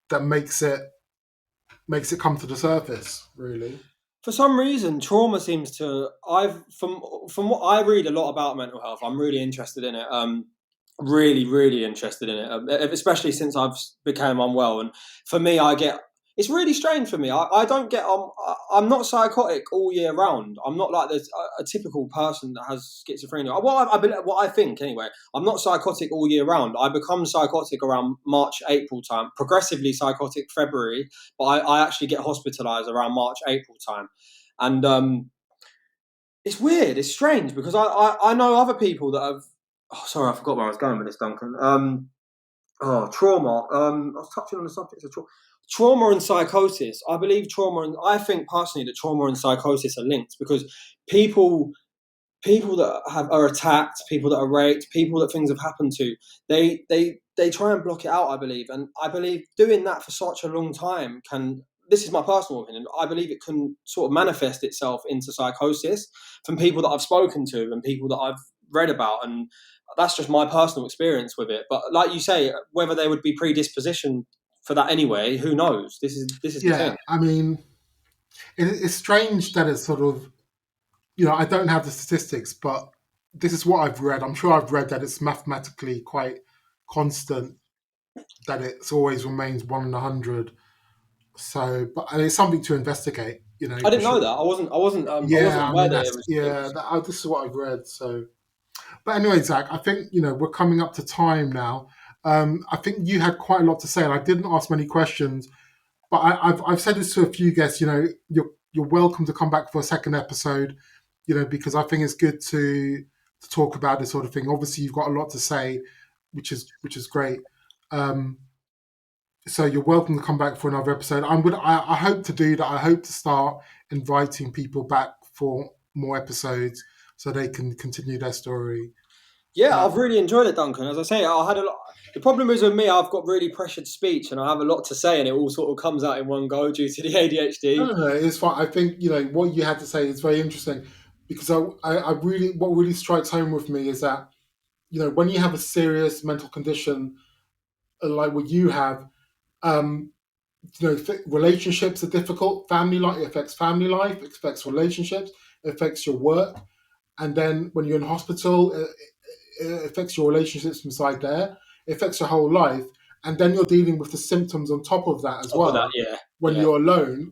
[SPEAKER 1] that makes it come to the surface. Really,
[SPEAKER 2] For some reason, trauma seems to. I've from what I read a lot about mental health. I'm really interested in it. Really interested in it, especially since I've become unwell. And for me, I get it's really strange for me. I don't get I'm not psychotic all year round. I'm not like this a typical person that has schizophrenia. What I think anyway. I'm not psychotic all year round. I become psychotic around March April time. Progressively psychotic February, but I actually get hospitalised around March April time, and it's weird. It's strange because I know other people that have. Oh, sorry, I forgot where I was going with this, Duncan. Trauma. I was touching on the subject of trauma and psychosis. I believe I think personally that trauma and psychosis are linked because people people that are attacked, people that are raped, people that things have happened to, they try and block it out. I believe, and I believe doing that for such a long time can. This is my personal opinion. I believe it can sort of manifest itself into psychosis from people that I've spoken to and people that I've read about, and that's just my personal experience with it. But like you say, whether they would be predispositioned for that anyway, who knows? This is the
[SPEAKER 1] yeah.
[SPEAKER 2] thing.
[SPEAKER 1] I mean, it's strange that it's sort of I don't have the statistics, but this is what I've read. I'm sure I've read that it's mathematically quite constant, that it's always remains 1 in 100. So, but and it's something to investigate,
[SPEAKER 2] I
[SPEAKER 1] for
[SPEAKER 2] didn't know
[SPEAKER 1] sure.
[SPEAKER 2] that. I wasn't
[SPEAKER 1] Yeah, I
[SPEAKER 2] aware
[SPEAKER 1] mean
[SPEAKER 2] that
[SPEAKER 1] that's
[SPEAKER 2] it
[SPEAKER 1] yeah.
[SPEAKER 2] was.
[SPEAKER 1] This is what I've read. So, but anyway, Zach, I think we're coming up to time now. I think you had quite a lot to say, and I didn't ask many questions. But I've said this to a few guests. You're welcome to come back for a second episode. Because I think it's good to talk about this sort of thing. Obviously, you've got a lot to say, which is great. Um, so you're welcome to come back for another episode. I hope to do that. I hope to start inviting people back for more episodes so they can continue their story.
[SPEAKER 2] Yeah,
[SPEAKER 1] Uh,
[SPEAKER 2] I've really enjoyed it, Duncan. As I say, I had a lot. The problem is with me, I've got really pressured speech, and I have a lot to say, and it all sort of comes out in one go due to the
[SPEAKER 1] no,
[SPEAKER 2] ADHD.
[SPEAKER 1] no, no, it's fine. I think what you had to say is very interesting because I really what really strikes home with me is that when you have a serious mental condition like what you have, um, relationships are difficult. Family life, it affects family life, it affects relationships, it affects your work, and then when you're in hospital, it affects your relationships inside there. It affects your whole life, and then you're dealing with the symptoms on top of that as
[SPEAKER 2] Top of that,
[SPEAKER 1] well.
[SPEAKER 2] yeah,
[SPEAKER 1] When
[SPEAKER 2] yeah,
[SPEAKER 1] you're alone,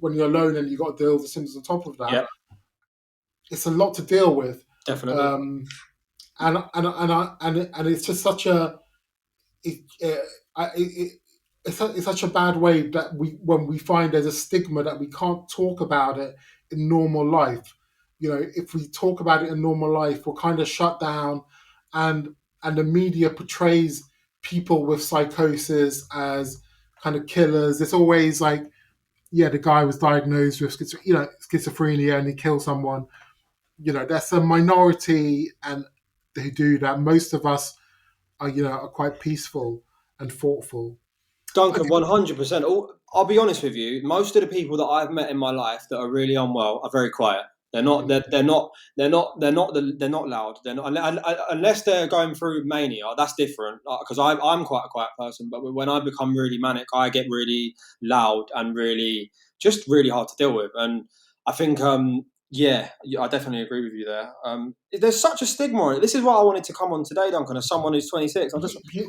[SPEAKER 1] and you've got to deal with the symptoms on top of that,
[SPEAKER 2] yeah,
[SPEAKER 1] it's a lot to deal with.
[SPEAKER 2] definitely.
[SPEAKER 1] Um, and it's just such a it, it's such a bad way that when we find there's a stigma that we can't talk about it in normal life. If we talk about it in normal life, we're kind of shut down, and the media portrays people with psychosis as kind of killers. It's always like, yeah, the guy was diagnosed with schizophrenia and he killed someone. That's a minority, and who do that. Most of us are quite peaceful and thoughtful.
[SPEAKER 2] Duncan,
[SPEAKER 1] Okay.
[SPEAKER 2] 100%. I'll be honest with you. Most of the people that I've met in my life that are really unwell are very quiet. They're not.
[SPEAKER 1] Mm.
[SPEAKER 2] They're not loud. They're not unless they're going through mania. That's different. Because I'm quite a quiet person, but when I become really manic, I get really loud and really hard to deal with. And I think, yeah, I definitely agree with you there. There's such a stigma on it. This is why I wanted to come on today, Duncan, as someone who's 26. I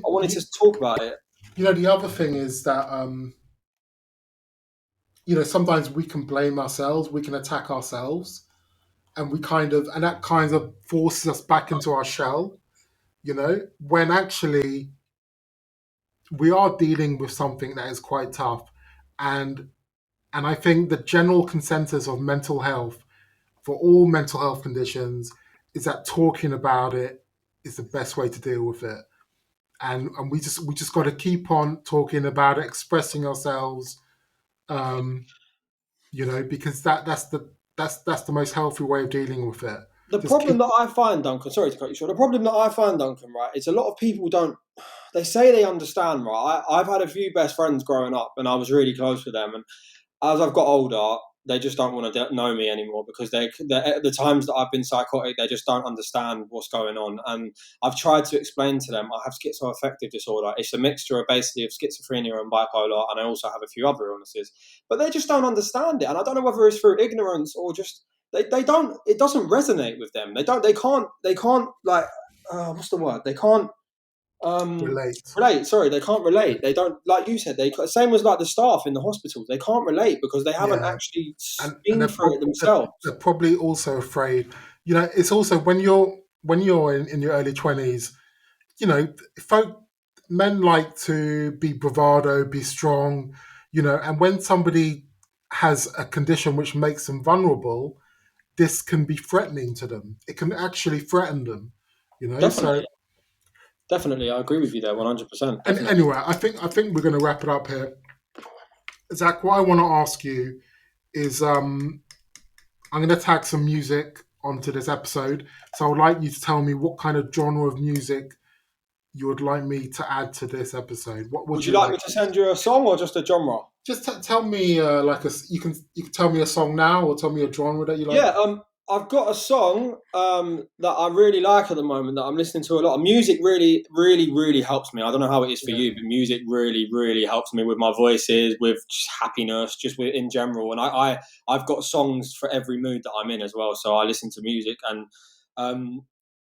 [SPEAKER 2] wanted to talk about it.
[SPEAKER 1] The other thing is that sometimes we can blame ourselves, we can attack ourselves, and that kind of forces us back into our shell. When actually we are dealing with something that is quite tough, and I think the general consensus of mental health for all mental health conditions is that talking about it is the best way to deal with it. And we just got to keep on talking about it, expressing ourselves, um, because that's the most healthy way of dealing with it.
[SPEAKER 2] The
[SPEAKER 1] Just
[SPEAKER 2] problem
[SPEAKER 1] keep.
[SPEAKER 2] that I find, Duncan, sorry to cut you short. The problem that I find, Duncan, right, is a lot of people don't. They say they understand, right? I've had a few best friends growing up, and I was really close with them. And as I've got older, they just don't want to know me anymore because at the times that I've been psychotic, they just don't understand what's going on. And I've tried to explain to them I have schizoaffective disorder. It's a mixture of basically of schizophrenia and bipolar, and I also have a few other illnesses. But they just don't understand it, and I don't know whether it's through ignorance or just they don't. It doesn't resonate with them. They can't like what's the word? They can't
[SPEAKER 1] Relate.
[SPEAKER 2] relate. Sorry, they can't relate. They don't, like you said. They same as like the staff in the hospitals. They can't relate because they haven't
[SPEAKER 1] Yeah,
[SPEAKER 2] actually
[SPEAKER 1] and
[SPEAKER 2] been through it themselves.
[SPEAKER 1] they're probably also afraid. It's also when you're in your early 20s. Folk men like to be bravado, be strong. And when somebody has a condition which makes them vulnerable, this can be threatening to them. It can actually threaten them. So,
[SPEAKER 2] Definitely, definitely, I agree with you there, 100%.
[SPEAKER 1] and
[SPEAKER 2] Definitely.
[SPEAKER 1] anyway, I think we're going to wrap it up here. Zach, what I want to ask you is, I'm going to tag some music onto this episode. So I would like you to tell me what kind of genre of music you would like me to add to this episode. What would
[SPEAKER 2] Would you
[SPEAKER 1] you
[SPEAKER 2] like
[SPEAKER 1] like?
[SPEAKER 2] me to send you a song or just a genre?
[SPEAKER 1] Just tell me you can tell me a song now, or tell me a genre that you like.
[SPEAKER 2] Yeah, I've got a song that I really like at the moment that I'm listening to a lot. Music really, really, really helps me. I don't know how it is for
[SPEAKER 1] Yeah.
[SPEAKER 2] you, but music really, really helps me with my voices, with just happiness, just in general. And I've got songs for every mood that I'm in as well. So I listen to music, and um,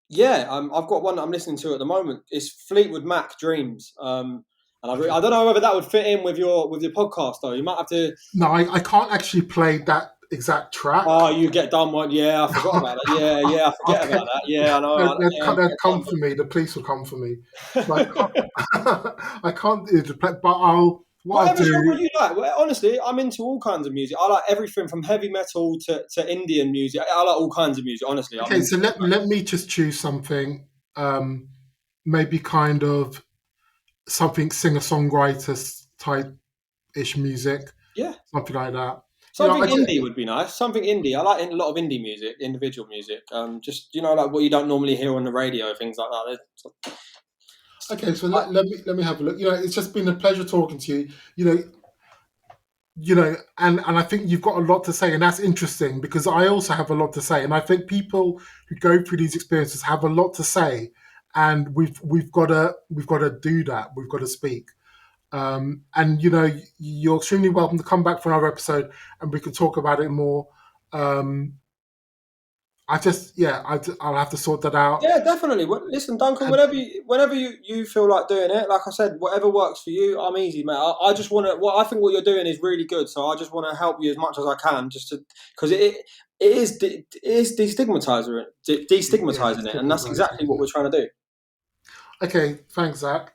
[SPEAKER 2] yeah, I've got one that I'm listening to at the moment. It's Fleetwood Mac Dreams. And
[SPEAKER 1] Okay.
[SPEAKER 2] I don't know whether that would fit in with your podcast though. You might have to.
[SPEAKER 1] No, I can't actually play that exact track.
[SPEAKER 2] Oh, you get done one. Yeah, I forgot about that. Yeah, yeah, I forget
[SPEAKER 1] Okay.
[SPEAKER 2] about that. Yeah, I know. Yeah,
[SPEAKER 1] They'd
[SPEAKER 2] get
[SPEAKER 1] come
[SPEAKER 2] done.
[SPEAKER 1] for me. The police will come for me. So I
[SPEAKER 2] But
[SPEAKER 1] can't. I can't do the play, but what I'll
[SPEAKER 2] whatever genre
[SPEAKER 1] do.
[SPEAKER 2] you like. Well, honestly, I'm into all kinds of music. I like everything from heavy metal to Indian music. I like all kinds of music. Honestly, I'm
[SPEAKER 1] Okay,
[SPEAKER 2] into
[SPEAKER 1] so
[SPEAKER 2] all kinds.
[SPEAKER 1] let me just choose something. Um, Maybe kind of something singer songwriter type ish music,
[SPEAKER 2] Yeah,
[SPEAKER 1] something like that.
[SPEAKER 2] something
[SPEAKER 1] I just,
[SPEAKER 2] indie would be nice. Something indie. I like a lot of indie music, individual music. Just like what you don't normally hear on the radio, things like that.
[SPEAKER 1] okay. So
[SPEAKER 2] I,
[SPEAKER 1] let me have a look. It's just been a pleasure talking to you. And I think you've got a lot to say, and that's interesting because I also have a lot to say, and I think people who go through these experiences have a lot to say, and we've got to do that. We've got to speak. And you're extremely welcome to come back for another episode, and we can talk about it more. Um, I'll have to sort that out.
[SPEAKER 2] Yeah, definitely. Listen, Duncan,
[SPEAKER 1] And
[SPEAKER 2] whenever you feel like doing it, like I said, whatever works for you, I'm easy, mate. I just want to. I think what you're doing is really good, so I just want to help you as much as I can, just to because it is
[SPEAKER 1] yeah,
[SPEAKER 2] destigmatizing it, and that's
[SPEAKER 1] stigmatizing.
[SPEAKER 2] exactly what we're trying to do.
[SPEAKER 1] Okay, thanks, Zach.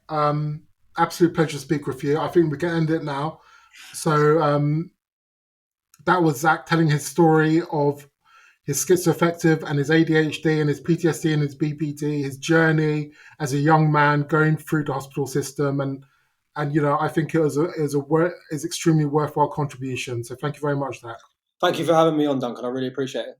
[SPEAKER 1] Absolute pleasure to speak with you. I think we can end it now. So that was Zach telling his story of his schizoaffective and his ADHD and his PTSD and his BPD, his journey as a young man going through the hospital system, and I think it was extremely worthwhile contribution. So thank you very much, Zach.
[SPEAKER 2] Thank you for having me on, Duncan. I really appreciate it.